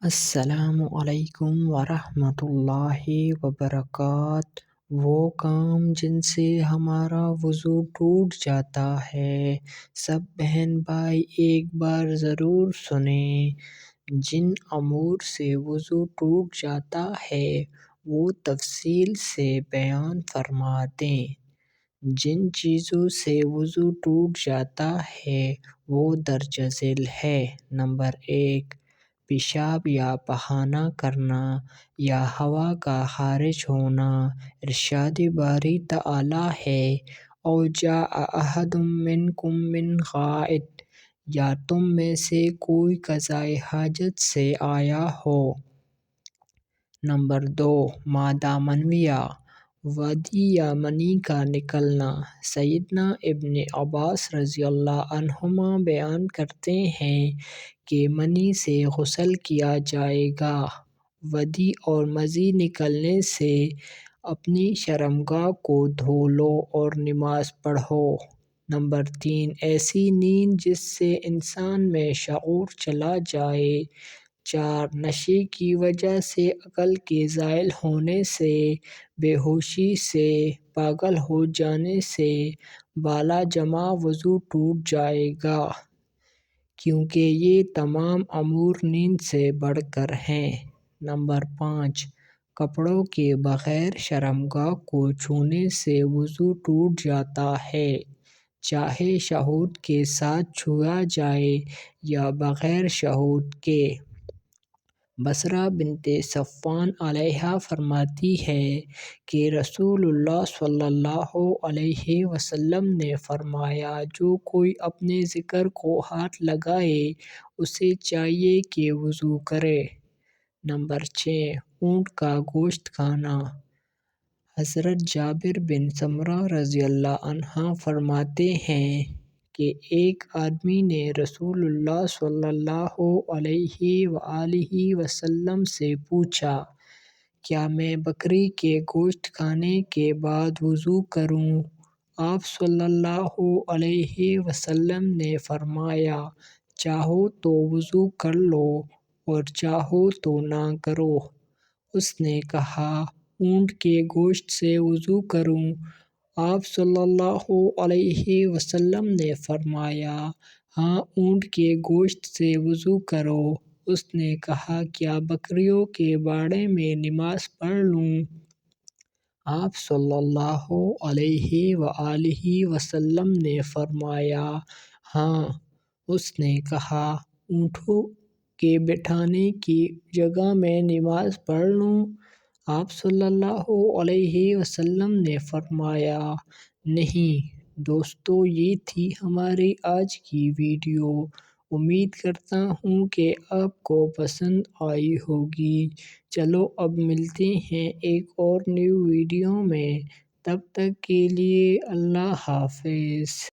السلام علیکم ورحمۃ اللہ وبرکاتہ۔ وہ کام جن سے ہمارا وضو ٹوٹ جاتا ہے، سب بہن بھائی ایک بار ضرور سنیں۔ جن امور سے وضو ٹوٹ جاتا ہے وہ تفصیل سے بیان فرما دیں۔ جن چیزوں سے وضو ٹوٹ جاتا ہے وہ درج ذیل ہے۔ نمبر 1، پیشاب یا پخانہ کرنا یا ہوا کا خارج ہونا۔ ارشاد باری تعالیٰ ہے، او جاء احد منکم من غائط، یا تم میں سے کوئی قضائے حاجت سے آیا ہو۔ نمبر 2، مادہ منویہ، ودی یا منی کا نکلنا۔ سیدنا ابن عباس رضی اللہ عنہما بیان کرتے ہیں کہ منی سے غسل کیا جائے گا۔ ودی اور مذی نکلنے سے اپنی شرمگاہ کو دھو لو اور نماز پڑھو۔ نمبر 3، ایسی نیند جس سے انسان میں شعور چلا جائے۔ 4، نشے کی وجہ سے عقل کے زائل ہونے سے، بے ہوشی سے، پاگل ہو جانے سے بالا جمع وضو ٹوٹ جائے گا، کیونکہ یہ تمام امور نیند سے بڑھ کر ہیں۔ نمبر 5، کپڑوں کے بغیر شرمگاہ کو چھونے سے وضو ٹوٹ جاتا ہے، چاہے شہوت کے ساتھ چھویا جائے یا بغیر شہوت کے۔ بصرہ بنت صفوان علیہا فرماتی ہیں کہ رسول اللہ صلی اللہ علیہ وسلم نے فرمایا، جو کوئی اپنے ذکر کو ہاتھ لگائے اسے چاہیے کہ وضو کرے۔ نمبر 6، اونٹ کا گوشت کھانا۔ حضرت جابر بن سمرہ رضی اللہ عنہ فرماتے ہیں کہ ایک آدمی نے رسول اللہ صلی اللہ علیہ وآلہ وسلم سے پوچھا، کیا میں بکری کے گوشت کھانے کے بعد وضو کروں؟ آپ صلی اللہ علیہ وسلم نے فرمایا، چاہو تو وضو کر لو اور چاہو تو نہ کرو۔ اس نے کہا، اونٹ کے گوشت سے وضو کروں؟ آپ صلی اللہ علیہ وسلم نے فرمایا، ہاں، اونٹ کے گوشت سے وضو کرو۔ اس نے کہا، کیا بکریوں کے باڑے میں نماز پڑھ لوں؟ آپ صلی اللہ علیہ وآلہ وسلم نے فرمایا، ہاں۔ اس نے کہا، اونٹوں کے بٹھانے کی جگہ میں نماز پڑھ لوں؟ آپ صلی اللہ علیہ وسلم نے فرمایا، نہیں۔ دوستو، یہ تھی ہماری آج کی ویڈیو۔ امید کرتا ہوں کہ آپ کو پسند آئی ہوگی۔ چلو اب ملتے ہیں ایک اور نیو ویڈیو میں، تب تک کے لیے اللہ حافظ۔